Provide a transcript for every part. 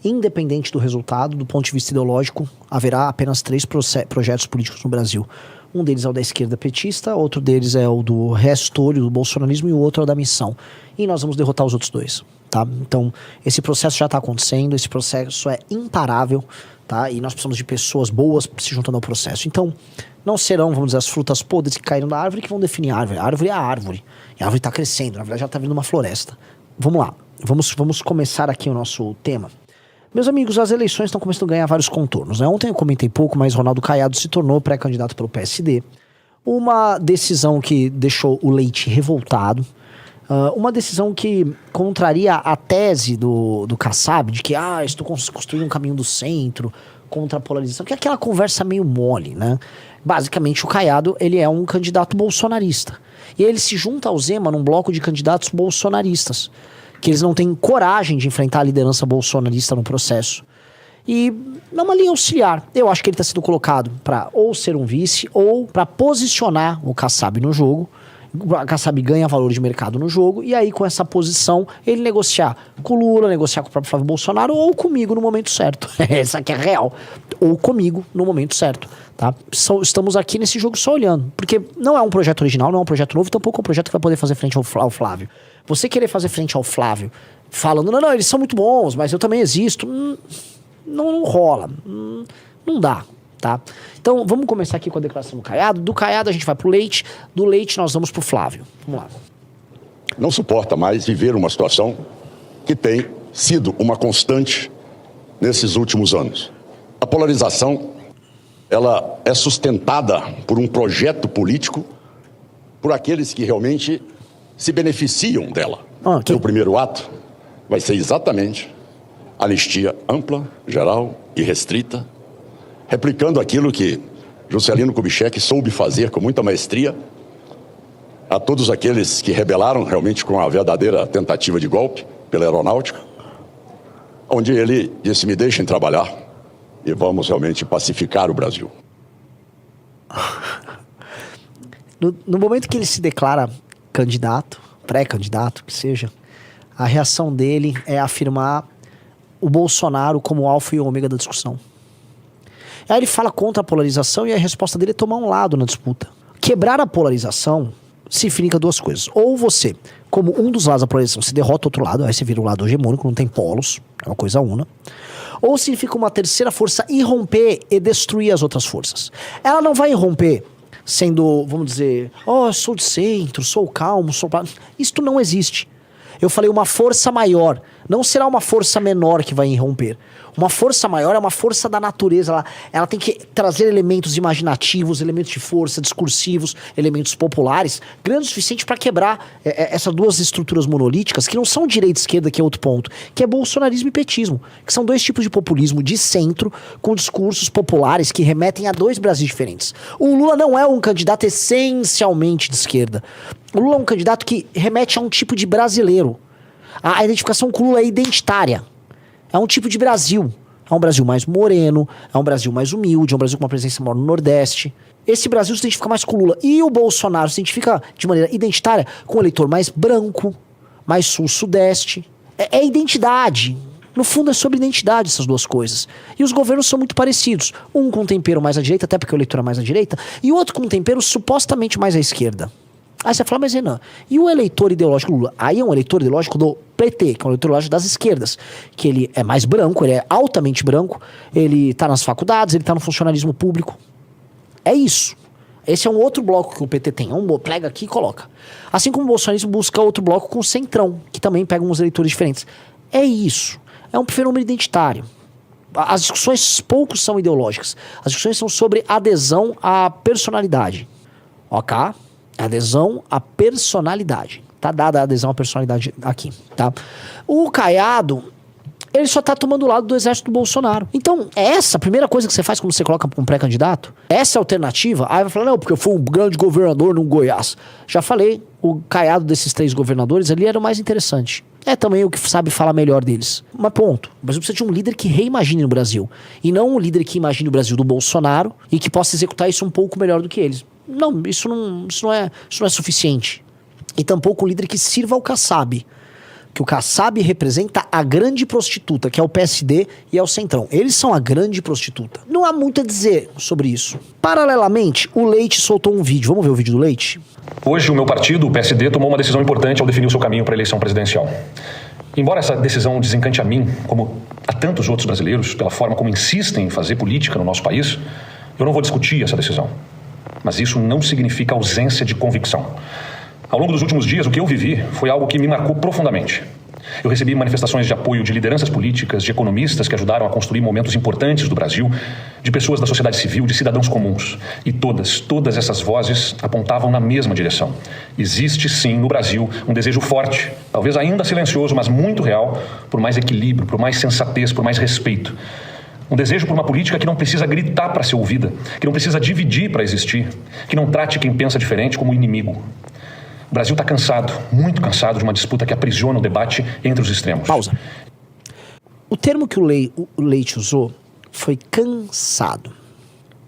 independente do resultado, do ponto de vista ideológico, haverá apenas 3 projetos políticos no Brasil. Um deles é o da esquerda petista, outro deles é o do restolho, do bolsonarismo, e o outro é o da missão. E nós vamos derrotar os outros 2, tá? Então, esse processo já está acontecendo, esse processo é imparável, tá? E nós precisamos de pessoas boas se juntando ao processo. Então, não serão, vamos dizer, as frutas podres que caíram da árvore que vão definir a árvore. A árvore é a árvore. E a árvore está crescendo, na verdade já está vindo uma floresta. Vamos lá, vamos começar aqui o nosso tema. Meus amigos, as eleições estão começando a ganhar vários contornos, né? Ontem eu comentei pouco, mas Ronaldo Caiado se tornou pré-candidato pelo PSD. Uma decisão que deixou o Leite revoltado. Uma decisão que contraria a tese do Kassab, de que estou construindo um caminho do centro contra a polarização, que é aquela conversa meio mole, né? Basicamente, o Caiado, ele é um candidato bolsonarista. E ele se junta ao Zema num bloco de candidatos bolsonaristas, que eles não têm coragem de enfrentar a liderança bolsonarista no processo. E é uma linha auxiliar. Eu acho que ele está sendo colocado para ou ser um vice ou para posicionar o Kassab no jogo. A Kassab ganha valor de mercado no jogo, e aí com essa posição ele negociar com o Lula, negociar com o próprio Flávio Bolsonaro ou comigo no momento certo. Essa aqui é real. Ou comigo no momento certo, tá? Estamos aqui nesse jogo só olhando, porque não é um projeto original, não é um projeto novo, tampouco é um projeto que vai poder fazer frente ao Flávio. Você querer fazer frente ao Flávio falando, não, eles são muito bons, mas eu também existo, não rola, não dá. Tá? Então vamos começar aqui com a declaração do Caiado. Do Caiado a gente vai pro Leite, do Leite nós vamos pro Flávio. Vamos lá. Não suporta mais viver uma situação que tem sido uma constante nesses últimos anos. A polarização, ela é sustentada por um projeto político, por aqueles que realmente se beneficiam dela. O primeiro ato vai ser exatamente anistia ampla, geral e restrita, replicando aquilo que Juscelino Kubitschek soube fazer com muita maestria a todos aqueles que rebelaram realmente com a verdadeira tentativa de golpe pela aeronáutica, onde ele disse, me deixem trabalhar e vamos realmente pacificar o Brasil. No momento que ele se declara candidato, pré-candidato, que seja, a reação dele é afirmar o Bolsonaro como o alfa e o ômega da discussão. Aí ele fala contra a polarização e a resposta dele é tomar um lado na disputa. Quebrar a polarização significa 2 coisas. Ou você, como um dos lados da polarização, se derrota o outro lado, aí você vira o lado hegemônico, não tem polos, é uma coisa una. Ou significa uma terceira força irromper e destruir as outras forças. Ela não vai irromper sendo, vamos dizer, sou de centro, sou calmo, Isto não existe. Eu falei uma força maior, não será uma força menor que vai irromper. Uma força maior é uma força da natureza, ela tem que trazer elementos imaginativos, elementos de força, discursivos, elementos populares, grandes o suficiente para quebrar essas 2 estruturas monolíticas, que não são direita e esquerda, que é outro ponto, que é bolsonarismo e petismo, que são 2 tipos de populismo de centro, com discursos populares que remetem a 2 Brasis diferentes. O Lula não é um candidato essencialmente de esquerda. O Lula é um candidato que remete a um tipo de brasileiro. A identificação com o Lula é identitária. É um tipo de Brasil. É um Brasil mais moreno, é um Brasil mais humilde, é um Brasil com uma presença maior no Nordeste. Esse Brasil se identifica mais com o Lula. E o Bolsonaro se identifica de maneira identitária com um eleitor mais branco, mais sul-sudeste. É identidade. No fundo é sobre identidade essas 2 coisas. E os governos são muito parecidos. Um com tempero mais à direita, até porque o eleitor é mais à direita, e o outro com tempero supostamente mais à esquerda. Aí você fala, mas Renan, e o eleitor ideológico do Lula? Aí é um eleitor ideológico do PT, que é um eleitor ideológico das esquerdas, que ele é mais branco, ele é altamente branco, ele tá nas faculdades, ele tá no funcionalismo público. É isso. Esse é um outro bloco que o PT tem. Pega aqui e coloca. Assim como o bolsonarismo busca outro bloco com o centrão, que também pega uns eleitores diferentes. É isso. É um fenômeno identitário. As discussões poucos são ideológicas. As discussões são sobre adesão à personalidade. Ok? Adesão à personalidade. Tá dada a adesão à personalidade aqui, tá? O Caiado, ele só tá tomando o lado do exército do Bolsonaro. Então, essa a primeira coisa que você faz quando você coloca um pré-candidato? Essa alternativa? Aí vai falar, não, porque eu fui um grande governador no Goiás. Já falei, o Caiado desses 3 governadores ali era o mais interessante. É também o que sabe falar melhor deles. Mas ponto. O Brasil precisa de um líder que reimagine o Brasil. E não um líder que imagine o Brasil do Bolsonaro e que possa executar isso um pouco melhor do que eles. Não, isso não é suficiente. E tampouco um líder que sirva ao Kassab. que o Kassab representa a grande prostituta, que é o PSD e é o Centrão. Eles são a grande prostituta. Não há muito a dizer sobre isso. Paralelamente, o Leite soltou um vídeo. Vamos ver o vídeo do Leite? Hoje, o meu partido, o PSD, tomou uma decisão importante ao definir o seu caminho para a eleição presidencial. Embora essa decisão desencante a mim, como a tantos outros brasileiros, pela forma como insistem em fazer política no nosso país, eu não vou discutir essa decisão. Mas isso não significa ausência de convicção. Ao longo dos últimos dias, o que eu vivi foi algo que me marcou profundamente. Eu recebi manifestações de apoio de lideranças políticas, de economistas que ajudaram a construir momentos importantes do Brasil, de pessoas da sociedade civil, de cidadãos comuns. E todas essas vozes apontavam na mesma direção. Existe, sim, no Brasil, um desejo forte, talvez ainda silencioso, mas muito real, por mais equilíbrio, por mais sensatez, por mais respeito. Um desejo por uma política que não precisa gritar para ser ouvida, que não precisa dividir para existir, que não trate quem pensa diferente como inimigo. O Brasil está cansado, muito cansado de uma disputa que aprisiona o debate entre os extremos. Pausa. O termo que o Leite usou foi cansado.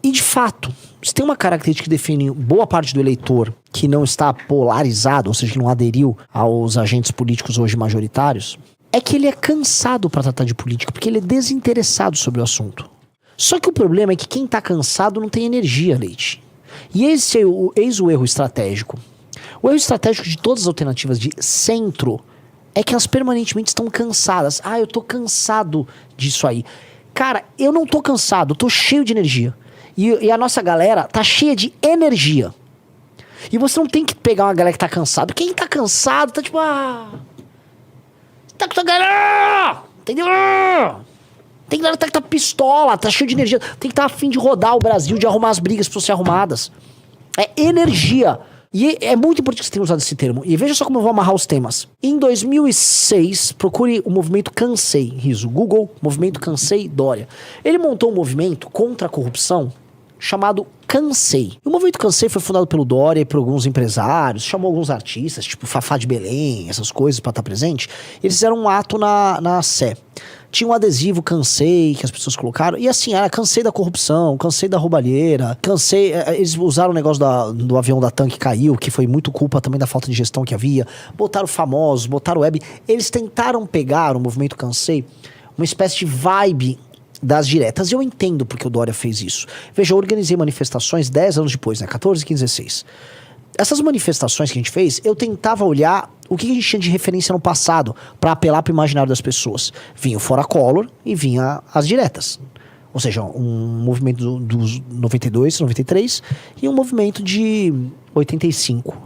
E, de fato, se tem uma característica que define boa parte do eleitor que não está polarizado, ou seja, que não aderiu aos agentes políticos hoje majoritários, é que ele é cansado para tratar de política, porque ele é desinteressado sobre o assunto. Só que o problema é que quem está cansado não tem energia, Leite. E eis o erro estratégico. O erro estratégico de todas as alternativas de centro é que elas permanentemente estão cansadas. Ah, eu tô cansado disso aí. Cara, eu não tô cansado, eu tô cheio de energia. E a nossa galera tá cheia de energia. E você não tem que pegar uma galera que tá cansada. Quem tá cansado tá tipo, tá com sua galera! Entendeu? Tem galera que tá pistola, tá cheio de energia. Tem que estar a fim de rodar o Brasil, de arrumar as brigas pra ser arrumadas. É energia. E é muito importante que você tenha usado esse termo. E veja só como eu vou amarrar os temas. Em 2006, procure o movimento Cansei, Riso. Google, movimento Cansei Dória. Ele montou um movimento contra a corrupção chamado Cansei. E o movimento Cansei foi fundado pelo Dória e por alguns empresários, chamou alguns artistas, tipo Fafá de Belém, essas coisas pra estar presente. Eles fizeram um ato na Sé. Tinha um adesivo Cansei que as pessoas colocaram. E assim, era cansei da corrupção, cansei da roubalheira, cansei. Eles usaram o negócio do avião da TAM que caiu, que foi muito culpa também da falta de gestão que havia. Botaram famosos, botaram web. Eles tentaram pegar o movimento Cansei, uma espécie de vibe das diretas. E eu entendo porque o Dória fez isso. Veja, eu organizei manifestações 10 anos depois, né? 14, 15, 16. Essas manifestações que a gente fez, eu tentava olhar o que a gente tinha de referência no passado para apelar para o imaginário das pessoas. Vinha o Fora Collor e vinha as diretas. Ou seja, um movimento dos 92, 93 e um movimento de 85.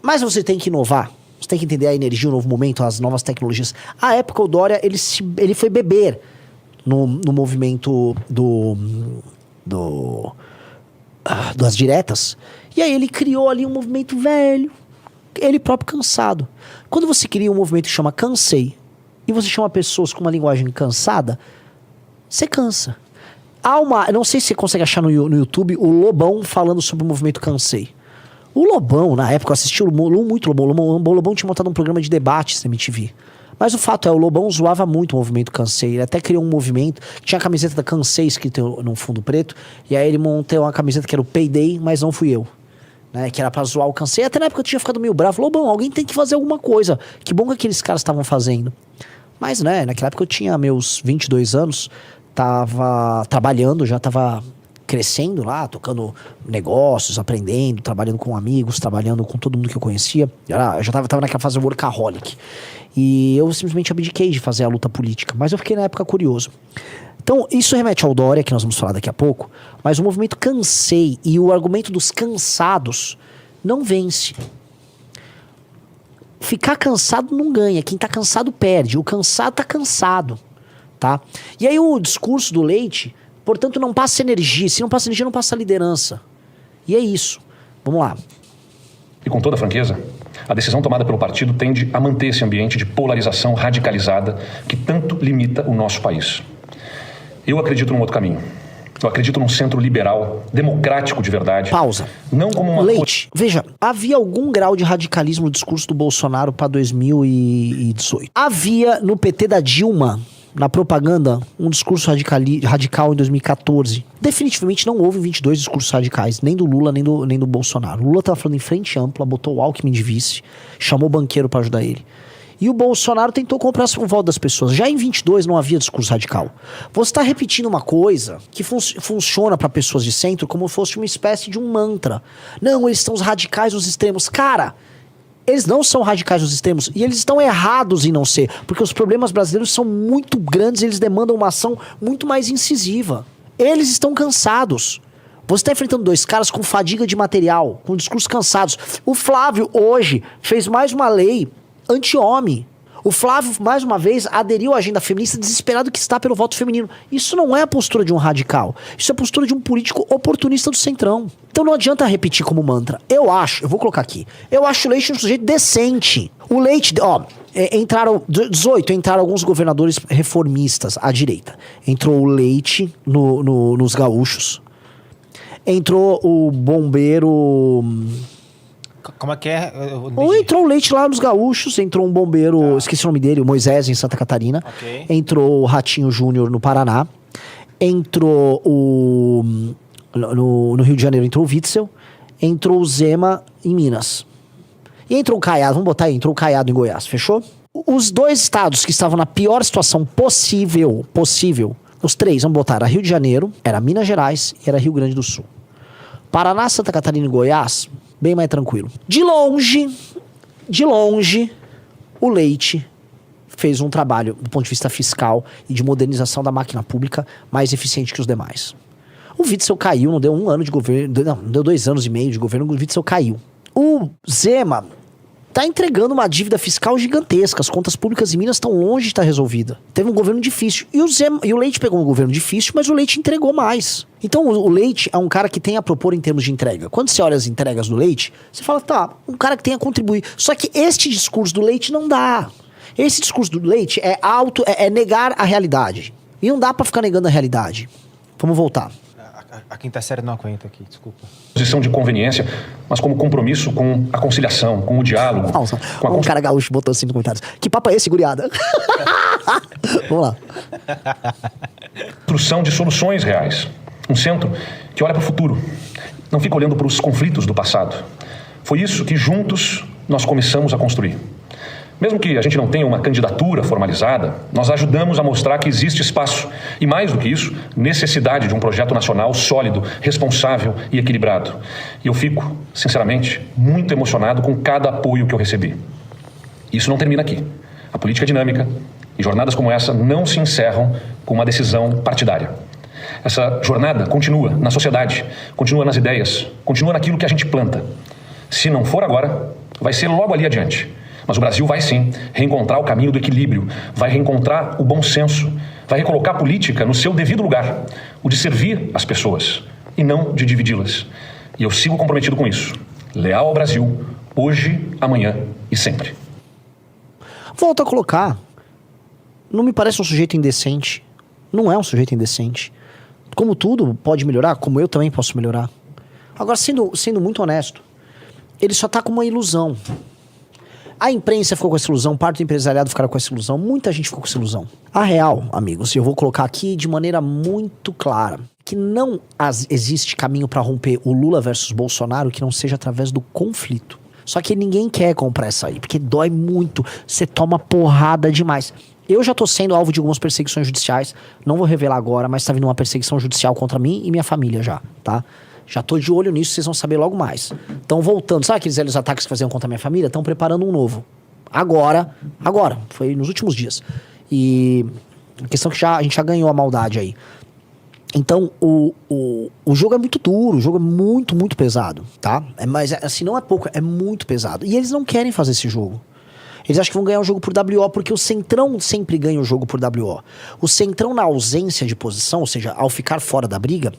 Mas você tem que inovar. Você tem que entender a energia, o novo momento, as novas tecnologias. À época, o Dória, ele foi beber no movimento das diretas. E aí ele criou ali um movimento velho, ele próprio cansado. Quando você cria um movimento que chama Cansei, e você chama pessoas com uma linguagem cansada, você cansa. Não sei se você consegue achar no YouTube o Lobão falando sobre o movimento Cansei. O Lobão, na época, eu assisti muito Lobão. O Lobão tinha montado um programa de debates na MTV. Mas o fato é, o Lobão zoava muito o movimento Cansei. Ele até criou um movimento que tinha a camiseta da Cansei escrita num fundo preto. E aí ele montou uma camiseta que era o Payday, mas não fui eu. Né, que era pra zoar o Cansei. Até na época eu tinha ficado meio bravo. Lobão, alguém tem que fazer alguma coisa. Que bom que aqueles caras estavam fazendo. Mas, né, naquela época eu tinha meus 22 anos. Tava trabalhando, já tava crescendo lá, tocando negócios, aprendendo, trabalhando com amigos, trabalhando com todo mundo que eu conhecia. Eu já tava naquela fase workaholic. E eu simplesmente abdiquei de fazer a luta política. Mas eu fiquei na época curioso. Então, isso remete ao Dória, que nós vamos falar daqui a pouco. Mas o movimento Cansei e o argumento dos cansados não vence. Ficar cansado não ganha. Quem tá cansado perde. O cansado tá cansado. Tá? E aí o discurso do Leite, portanto, não passa energia. Se não passa energia, não passa liderança. E é isso. Vamos lá. E com toda franqueza, a decisão tomada pelo partido tende a manter esse ambiente de polarização radicalizada que tanto limita o nosso país. Eu acredito num outro caminho. Eu acredito num centro liberal, democrático de verdade. Pausa. Não como uma... Leite, veja, havia algum grau de radicalismo no discurso do Bolsonaro para 2018. Havia no PT da Dilma, na propaganda, um discurso radical em 2014. Definitivamente não houve 22 discursos radicais, nem do Lula, nem do Bolsonaro. O Lula tava falando em frente ampla, botou o Alckmin de vice, chamou o banqueiro para ajudar ele. E o Bolsonaro tentou comprar o voto das pessoas. Já em 22 não havia discurso radical. Você está repetindo uma coisa que funciona para pessoas de centro como se fosse uma espécie de um mantra. Não, eles são os radicais, os extremos. Cara, eles não são radicais, os extremos. E eles estão errados em não ser. Porque os problemas brasileiros são muito grandes e eles demandam uma ação muito mais incisiva. Eles estão cansados. Você está enfrentando dois caras com fadiga de material, com discursos cansados. O Flávio, hoje, fez mais uma lei anti-homem. O Flávio, mais uma vez, aderiu à agenda feminista desesperado que está pelo voto feminino. Isso não é a postura de um radical. Isso é a postura de um político oportunista do centrão. Então não adianta repetir como mantra. Eu vou colocar aqui. Eu acho o Leite um sujeito decente. O Leite, entraram alguns governadores reformistas à direita. Entrou o Leite nos gaúchos. Entrou o bombeiro... Como é que é? Ou entrou o Leite lá nos gaúchos, entrou um bombeiro, esqueci o nome dele, o Moisés em Santa Catarina. Okay. Entrou o Ratinho Júnior no Paraná. Entrou no Rio de Janeiro, entrou o Witzel. Entrou o Zema em Minas. E entrou o Caiado, vamos botar aí, entrou o Caiado em Goiás, fechou? Os dois estados que estavam na pior situação possível, os três, vamos botar, era Rio de Janeiro, era Minas Gerais e era Rio Grande do Sul. Paraná, Santa Catarina e Goiás, bem mais tranquilo. De longe, o Leite fez um trabalho, do ponto de vista fiscal e de modernização da máquina pública, mais eficiente que os demais. O Witzel caiu, não deu 1 ano de governo, não deu 2 anos e meio de governo, o Witzel caiu. O Zema tá entregando uma dívida fiscal gigantesca, as contas públicas em Minas estão longe de estar resolvida. Teve um governo difícil. E o Leite pegou um governo difícil, mas o Leite entregou mais. Então o Leite é um cara que tem a propor em termos de entrega. Quando você olha as entregas do Leite, você fala, tá, um cara que tem a contribuir. Só que este discurso do Leite não dá. Esse discurso do Leite é negar a realidade. E não dá pra ficar negando a realidade. Vamos voltar. A quinta série não aguenta aqui, desculpa. Posição de conveniência, mas como compromisso com a conciliação, com o diálogo. Nossa, um cara gaúcho botou assim nos comentários. Que papo é esse, guriada? Vamos lá. Construção de soluções reais. Um centro que olha para o futuro, não fica olhando para os conflitos do passado. Foi isso que juntos nós começamos a construir. Mesmo que a gente não tenha uma candidatura formalizada, nós ajudamos a mostrar que existe espaço e, mais do que isso, necessidade de um projeto nacional sólido, responsável e equilibrado. E eu fico, sinceramente, muito emocionado com cada apoio que eu recebi. Isso não termina aqui. A política é dinâmica e jornadas como essa não se encerram com uma decisão partidária. Essa jornada continua na sociedade, continua nas ideias, continua naquilo que a gente planta. Se não for agora, vai ser logo ali adiante. Mas o Brasil vai sim reencontrar o caminho do equilíbrio, vai reencontrar o bom senso, vai recolocar a política no seu devido lugar, o de servir as pessoas e não de dividi-las. E eu sigo comprometido com isso, leal ao Brasil, hoje, amanhã e sempre. Volto a colocar, não me parece um sujeito indecente, não é um sujeito indecente. Como tudo pode melhorar, como eu também posso melhorar. Agora, sendo muito honesto, ele só tá com uma ilusão. A imprensa ficou com essa ilusão, parte do empresariado ficaram com essa ilusão, muita gente ficou com essa ilusão. A real, amigos, eu vou colocar aqui de maneira muito clara, que não existe caminho para romper o Lula versus Bolsonaro que não seja através do conflito. Só que ninguém quer comprar essa aí, porque dói muito, você toma porrada demais. Eu já tô sendo alvo de algumas perseguições judiciais, não vou revelar agora, mas tá vindo uma perseguição judicial contra mim e minha família já, tá? Já tô de olho nisso, vocês vão saber logo mais. Estão voltando, sabe aqueles velhos ataques que faziam contra a minha família? Estão preparando um novo. Agora, foi nos últimos dias. E a questão é que a gente já ganhou a maldade aí. Então, o jogo é muito duro, o jogo é muito, muito pesado, tá? Mas assim, não é pouco, é muito pesado. E eles não querem fazer esse jogo. Eles acham que vão ganhar o jogo por WO, porque o Centrão sempre ganha o jogo por WO. O Centrão, na ausência de posição, ou seja, ao ficar fora da briga,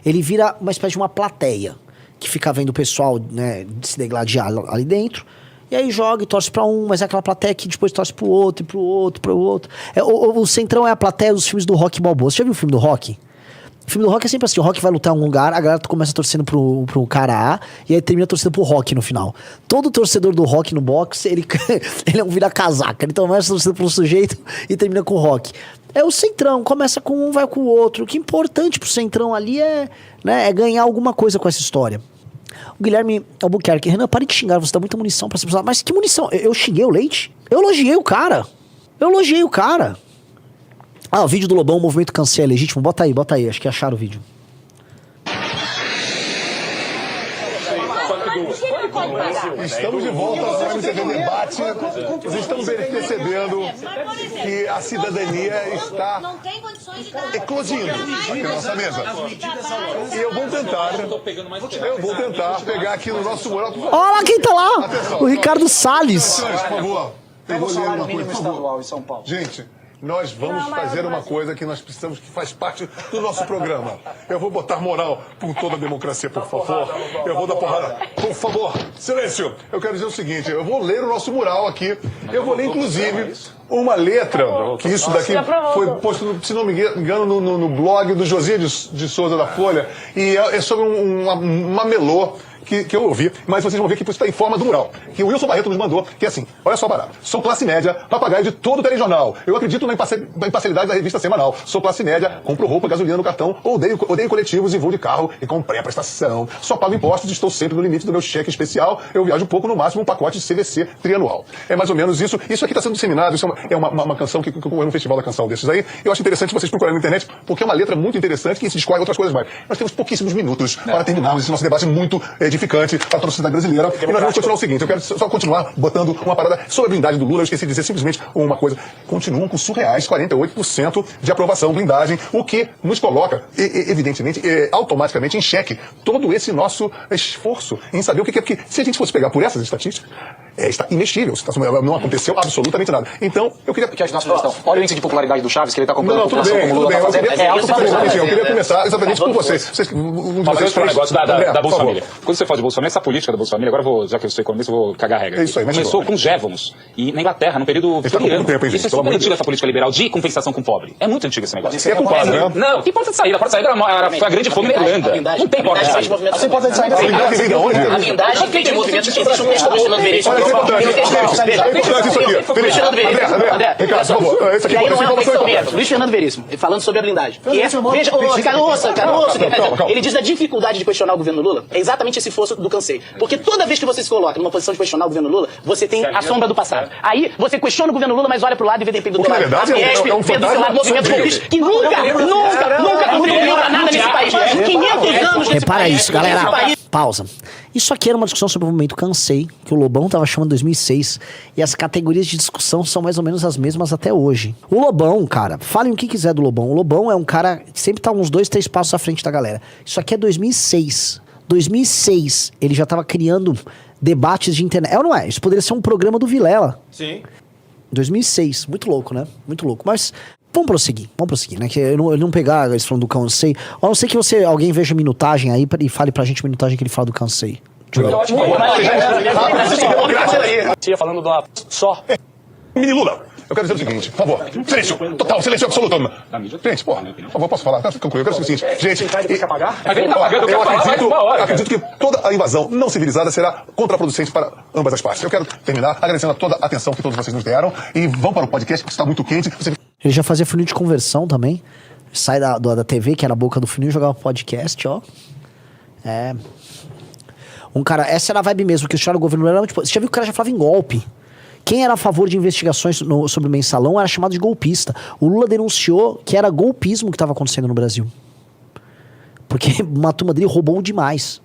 ele vira uma espécie de uma plateia, que fica vendo o pessoal, né, se degladiar ali dentro, e aí joga e torce pra um, mas é aquela plateia que depois torce pro outro, e pro outro, pro outro. O Centrão é a plateia dos filmes do Rocky Balboa. Você já viu o filme do Rocky? O filme do Rock é sempre assim, o Rock vai lutar em algum lugar, a galera começa torcendo pro cara A, e aí termina torcendo pro Rock no final. Todo torcedor do Rock no boxe, ele é um vira-casaca, ele começa torcendo pro sujeito e termina com o Rock. É o Centrão, começa com um, vai com o outro. O que é importante pro Centrão ali é ganhar alguma coisa com essa história. O Guilherme Albuquerque, Renan, pare de xingar, você dá muita munição pra essa pessoa. Mas que munição? Eu xinguei o Leite? Eu elogiei o cara. Ah, o vídeo do Lobão, o movimento cancela, é legítimo. Bota aí, acho que acharam o vídeo. Estamos de volta ao MCV Debate. Nós estamos percebendo que a cidadania está eclodindo aqui na nossa mesa. E eu vou tentar pegar aqui no nosso mural. Olha lá quem tá lá! Atenção. O Ricardo Salles. Por favor. Eu vou ler uma coisa, por favor. estadual em São Paulo. Gente, nós vamos fazer uma coisa que nós precisamos, que faz parte do nosso programa. Eu vou botar moral por toda a democracia, por favor. Eu vou dar porrada. Por favor, silêncio. Eu quero dizer o seguinte, eu vou ler o nosso mural aqui. Eu vou ler, inclusive, uma letra, que isso daqui foi posto, se não me engano, no blog do José de Souza da Folha. E é sobre um mamelô que eu ouvi, mas vocês vão ver que isso está em forma do mural. Que o Wilson Barreto nos mandou, que é assim, olha só barato. Sou classe média, papagaio de todo o telejornal. Eu acredito na imparcialidade da revista semanal. Sou classe média, compro roupa, gasolina no cartão, odeio coletivos e vou de carro e com pré-prestação. Só pago impostos e estou sempre no limite do meu cheque especial. Eu viajo pouco, no máximo um pacote de CVC trianual. É mais ou menos isso. Isso aqui está sendo disseminado, isso é uma canção que é um festival da canção desses aí. Eu acho interessante vocês procurarem na internet, porque é uma letra muito interessante que se discorre outras coisas mais. Nós temos pouquíssimos minutos para terminarmos esse nosso debate muito edificante para toda a sociedade brasileira. E nós vamos continuar o seguinte, eu quero só continuar botando uma parada sobre a blindagem do Lula. Eu esqueci de dizer simplesmente uma coisa. Continuam com surreais 48% de aprovação, blindagem, o que nos coloca, evidentemente, automaticamente em xeque todo esse nosso esforço em saber o que é. Porque se a gente fosse pegar por essas estatísticas, está imexível. Não aconteceu absolutamente nada. Então, eu queria... Que a nossa sugestão. Olha o índice de popularidade do Chaves, que ele está comprando Não, tudo bem, tudo bem. Eu queria começar exatamente por vocês. Mas para o negócio da Bolsa Família. Quando você fala de Bolsa Família, essa política da Bolsa Família, agora já que eu sou economista, eu vou cagar a regra. É isso aí, mas começou com os Jevons, e na Inglaterra, no período vitoriano. Isso é super antigo, essa política liberal de compensação com o pobre. É muito antigo esse negócio. Isso é culpado, né? Não, tem porta de saída. A porta de saída foi a grande fome na Irlanda. Não tem porta de saída. Você pode sair da A blindagem que tem movimento que existe um texto do Luciano Veríssimo. Olha, é importante isso aqui. Luiz Fernando Veríssimo. André, Ricardo, por favor. Esse aqui Aí não é uma informação questão mesmo. Luiz Fernando Veríssimo, falando sobre a blindagem. Veja, Ricardo, ouça. Ele diz da dificuldade de questionar o governo Lula. É exatamente esse esforço do cansei. Porque toda vez que você se coloca numa posição de questionar o governo Lula, você tem a sombra do passado. Aí você questiona o governo Lula, mas olha pro lado e vê de repente do teu lado. Na verdade, é um do seu lado movimento golpista que nunca contribuiu pra nada nesse país. 500 anos nesse Repara país. isso, galera. Pausa. Isso aqui era uma discussão sobre o movimento Cansei, que o Lobão tava chamando em 2006, e as categorias de discussão são mais ou menos as mesmas até hoje. O Lobão, cara, falem o que quiser do Lobão. O Lobão é um cara que sempre tá uns 2, 3 passos à frente da galera. Isso aqui é 2006. 2006, ele já tava criando debates de internet. É ou não é? Isso poderia ser um programa do Vilela. Sim. 2006. Muito louco, né? Muito louco. Mas vamos prosseguir, né? Que eu não pegar eles falando do Cansei. A não ser que alguém veja a minutagem aí e fale pra gente a minutagem que ele fala do Cansei. Falando da só. Mini Lula. Eu quero dizer o seguinte, por favor. Silêncio. Total, silêncio absoluto. Gente, porra, por favor, posso falar? Eu quero dizer o seguinte, gente. Eu acredito que toda a invasão não civilizada será contraproducente para ambas as partes. Eu quero terminar agradecendo a toda a atenção que todos vocês nos deram. E vamos para o podcast, porque está muito quente. Ele já fazia funil de conversão também. Sai da TV, que era a boca do funil, e jogava podcast, ó. Um cara, essa era a vibe mesmo, que o cara do governo era tipo, você já viu que o cara já falava em golpe. Quem era a favor de investigações sobre o mensalão era chamado de golpista. O Lula denunciou que era golpismo que estava acontecendo no Brasil. Porque uma turma dele roubou demais.